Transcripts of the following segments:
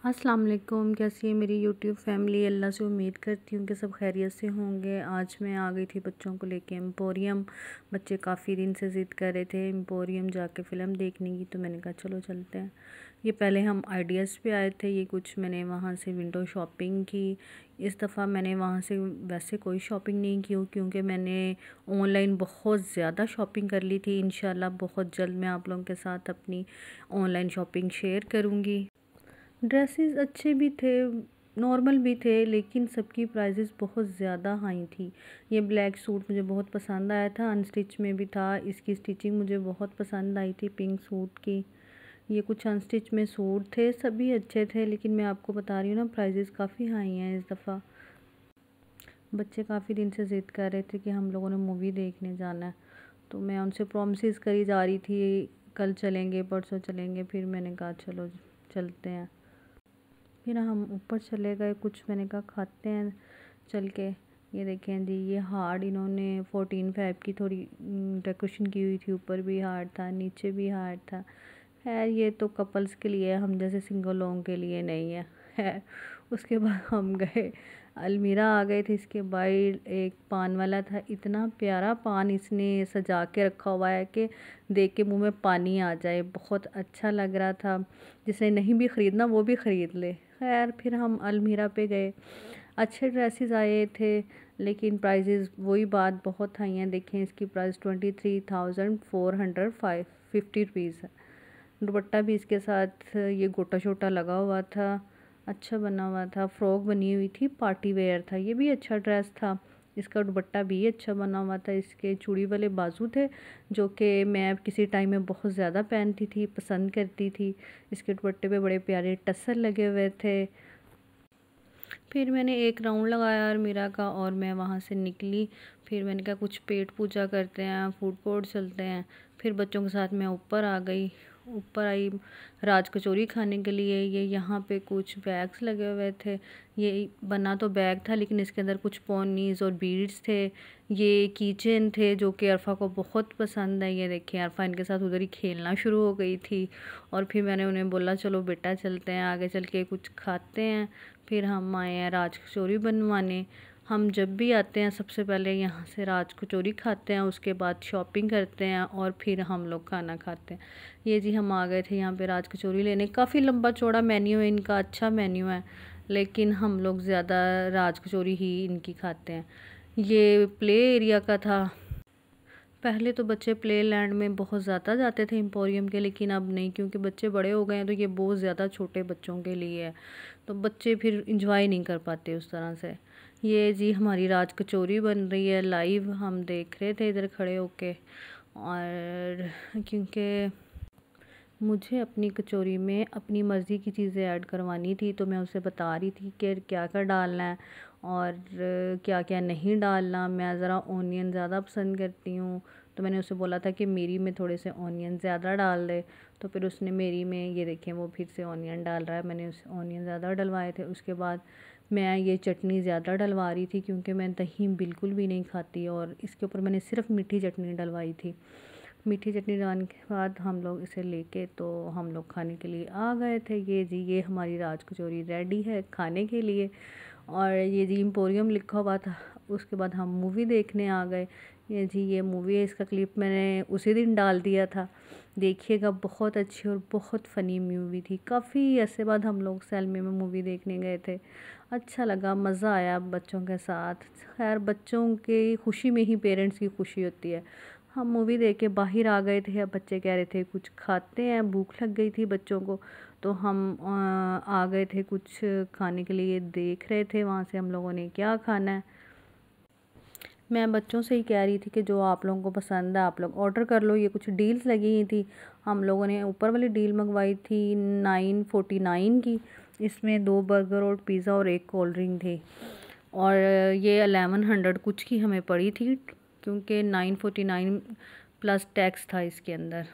अस्सलाम वालेकुम। कैसी है मेरी यूट्यूब फैमिली। अल्लाह से उम्मीद करती हूँ कि सब खैरियत से होंगे। आज मैं आ गई थी बच्चों को लेके एम्पोरियम। बच्चे काफ़ी दिन से ज़िद कर रहे थे एम्पोरियम जाके फ़िल्म देखने की, तो मैंने कहा चलो चलते हैं। ये पहले हम आइडियाज़ पे आए थे, ये कुछ मैंने वहाँ से विंडो शॉपिंग की। इस दफ़ा मैंने वहाँ से वैसे कोई शॉपिंग नहीं की क्योंकि मैंने ऑनलाइन बहुत ज़्यादा शॉपिंग कर ली थी। इंशाल्लाह बहुत जल्द मैं आप लोगों के साथ अपनी ऑनलाइन शॉपिंग शेयर करूँगी। ड्रेसेस अच्छे भी थे, नॉर्मल भी थे, लेकिन सबकी प्राइसेस बहुत ज़्यादा हाई थी। ये ब्लैक सूट मुझे बहुत पसंद आया था, अनस्टिच में भी था। इसकी स्टिचिंग मुझे बहुत पसंद आई थी पिंक सूट की। ये कुछ अनस्टिच में सूट थे, सभी अच्छे थे, लेकिन मैं आपको बता रही हूँ ना प्राइसेस काफ़ी हाई हैं इस दफ़ा। बच्चे काफ़ी दिन से ज़िद कर रहे थे कि हम लोगों ने मूवी देखने जाना है, तो मैं उनसे प्रॉमिसेस करी जा रही थी कल चलेंगे परसों चलेंगे। फिर मैंने कहा चलो चलते हैं। फिर हम ऊपर चले गए, कुछ मैंने कहा खाते हैं चल के। ये देखें जी, ये हार्ड इन्होंने 14 फ़ैब की थोड़ी डेकोरेशन की हुई थी। ऊपर भी हार्ड था, नीचे भी हार्ड था। खैर ये तो कपल्स के लिए है, हम जैसे सिंगल लोगों के लिए नहीं है। खैर उसके बाद हम गए अलमीरा आ गए थे। इसके बाहर एक पान वाला था, इतना प्यारा पान इसने सजा के रखा हुआ है कि देख के मुंह में पानी आ जाए, बहुत अच्छा लग रहा था। जिसे नहीं भी ख़रीदना वो भी ख़रीद ले। खैर फिर हम अलमीरा पे गए, अच्छे ड्रेसेस आए थे, लेकिन प्राइजेज़ वही बात बहुत हाई हैं। देखें इसकी प्राइस 23,450 रुपीज़ है। दुपट्टा भी इसके साथ ये गोटा शोटा लगा हुआ था, अच्छा बना हुआ था। फ्रॉक बनी हुई थी, पार्टी वेयर था, ये भी अच्छा ड्रेस था। इसका दुपट्टा भी अच्छा बना हुआ था। इसके चूड़ी वाले बाजू थे जो कि मैं किसी टाइम में बहुत ज़्यादा पहनती थी, पसंद करती थी। इसके दुपट्टे पे बड़े प्यारे टसर लगे हुए थे। फिर मैंने एक राउंड लगाया अलमीरा का और मैं वहाँ से निकली। फिर मैंने कहा कुछ पेट पूजा करते हैं, फूड कोर्ट चलते हैं। फिर बच्चों के साथ मैं ऊपर आ गई, ऊपर आई राज कचौरी खाने के लिए। ये यहाँ पे कुछ बैग्स लगे हुए थे। ये बना तो बैग था लेकिन इसके अंदर कुछ पोनीज और बीड्स थे। ये कीचेन थे जो कि अरफा को बहुत पसंद है। ये देखिए अरफा इनके साथ उधर ही खेलना शुरू हो गई थी। और फिर मैंने उन्हें बोला चलो बेटा चलते हैं, आगे चल के कुछ खाते हैं। फिर हम आए हैं राज कचौरी बनवाने। हम जब भी आते हैं सबसे पहले यहाँ से राज कचौरी खाते हैं, उसके बाद शॉपिंग करते हैं और फिर हम लोग खाना खाते हैं। ये जी हम आ गए थे यहाँ पे राज कचौरी लेने। काफ़ी लंबा चौड़ा मेन्यू है इनका, अच्छा मेन्यू है, लेकिन हम लोग ज़्यादा राज कचौरी ही इनकी खाते हैं। ये प्ले एरिया का था। पहले तो बच्चे प्ले लैंड में बहुत ज़्यादा जाते थे एम्पोरियम के, लेकिन अब नहीं, क्योंकि बच्चे बड़े हो गए हैं तो ये बहुत ज़्यादा छोटे बच्चों के लिए है, तो बच्चे फिर इंजॉय नहीं कर पाते उस तरह से। ये जी हमारी राज कचौरी बन रही है लाइव, हम देख रहे थे इधर खड़े होके। और क्योंकि मुझे अपनी कचौरी में अपनी मर्ज़ी की चीज़ें ऐड करवानी थी, तो मैं उसे बता रही थी कि क्या क्या डालना है और क्या क्या नहीं डालना। मैं ज़रा ऑनियन ज़्यादा पसंद करती हूँ, तो मैंने उसे बोला था कि मेरी में थोड़े से ऑनियन ज़्यादा डाल दे। तो फिर उसने मेरी में, ये देखें वो फिर से ऑनियन डाल रहा है, मैंने उसे ऑनियन ज़्यादा डलवाए थे। उसके बाद मैं ये चटनी ज़्यादा डलवा रही थी क्योंकि मैं दही बिल्कुल भी नहीं खाती, और इसके ऊपर मैंने सिर्फ मीठी चटनी डलवाई थी। मीठी चटनी डालने के बाद हम लोग इसे लेके तो हम लोग खाने के लिए आ गए थे। ये जी ये हमारी राज कचौरी रेडी है खाने के लिए। और ये जी एम्पोरियम लिखा हुआ था। उसके बाद हम मूवी देखने आ गए। ये जी ये मूवी है, इसका क्लिप मैंने उसी दिन डाल दिया था, देखिएगा। बहुत अच्छी और बहुत फ़नी मूवी थी। काफ़ी ऐसे बाद हम लोग सैलमे में मूवी देखने गए थे, अच्छा लगा, मज़ा आया बच्चों के साथ। खैर बच्चों की खुशी में ही पेरेंट्स की खुशी होती है। हम मूवी देख के बाहर आ गए थे। अब बच्चे कह रहे थे कुछ खाते हैं, भूख लग गई थी बच्चों को, तो हम आ गए थे कुछ खाने के लिए। देख रहे थे वहाँ से हम लोगों ने क्या खाना है। मैं बच्चों से ही कह रही थी कि जो आप लोगों को पसंद है आप लोग ऑर्डर कर लो। ये कुछ डील्स लगी हुई थी, हम लोगों ने ऊपर वाली डील मंगवाई थी 949 की। इसमें 2 बर्गर और पिज़्ज़ा और 1 कोल्ड ड्रिंक थी, और ये 1100 कुछ की हमें पड़ी थी क्योंकि 949 प्लस टैक्स था इसके अंदर,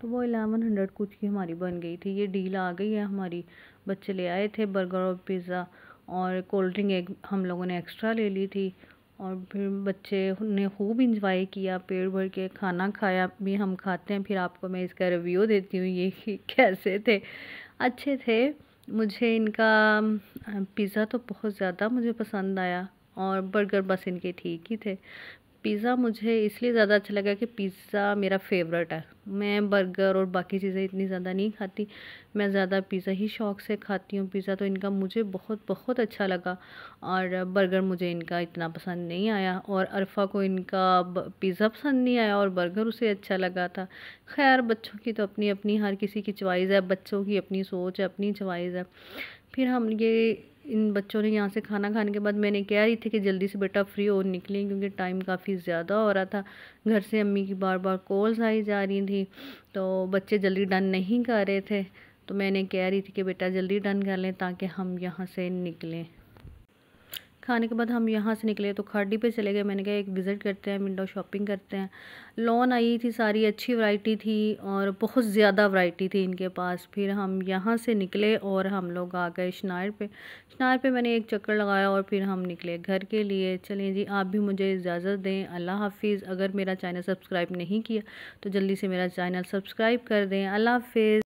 तो वो 1100 कुछ की हमारी बन गई थी। ये डील आ गई है हमारी। बच्चे ले आए थे बर्गर और पिज़्ज़ा, और कोल्ड ड्रिंक एक हम लोगों ने एक्स्ट्रा ले ली थी। और फिर बच्चे ने खूब इंजॉय किया, पेट भर के खाना खाया भी। हम खाते हैं फिर आपको मैं इसका रिव्यू देती हूँ ये कि कैसे थे। अच्छे थे, मुझे इनका पिज़्ज़ा तो बहुत ज़्यादा मुझे पसंद आया, और बर्गर बस इनके ठीक ही थे। पिज़्ज़ा मुझे इसलिए ज़्यादा अच्छा लगा कि पिज़्ज़ा मेरा फ़ेवरेट है। मैं बर्गर और बाकी चीज़ें इतनी ज़्यादा नहीं खाती, मैं ज़्यादा पिज़्ज़ा ही शौक़ से खाती हूँ। पिज़्ज़ा तो इनका मुझे बहुत बहुत अच्छा लगा, और बर्गर मुझे इनका इतना पसंद नहीं आया, और अरफ़ा को इनका पिज़्ज़ा पसंद नहीं आया और बर्गर उसे अच्छा लगा था। ख़ैर, बच्चों की तो अपनी अपनी हर किसी की चॉइस है, बच्चों की अपनी सोच है, अपनी चॉइस है। फिर हम ये इन बच्चों ने यहाँ से खाना खाने के बाद मैंने कह रही थी कि जल्दी से बेटा फ्री हो निकलें, क्योंकि टाइम काफ़ी ज़्यादा हो रहा था। घर से अम्मी की बार बार कॉल्स आई जा रही थी, तो बच्चे जल्दी डन नहीं कर रहे थे। तो मैंने कह रही थी कि बेटा जल्दी डन कर लें ताकि हम यहाँ से निकलें। खाने के बाद हम यहाँ से निकले तो खाड़ी पे चले गए। मैंने कहा एक विज़िट करते हैं, विंडो शॉपिंग करते हैं। लॉन आई थी, सारी अच्छी वैरायटी थी और बहुत ज़्यादा वैरायटी थी इनके पास। फिर हम यहाँ से निकले और हम लोग आ गए शनार पे। शनार पे मैंने एक चक्कर लगाया और फिर हम निकले घर के लिए। चलें जी, आप भी मुझे इजाज़त दें। अल्लाह हाफिज़। अगर मेरा चैनल सब्सक्राइब नहीं किया तो जल्दी से मेरा चैनल सब्सक्राइब कर दें। अल्लाह हाफिज़।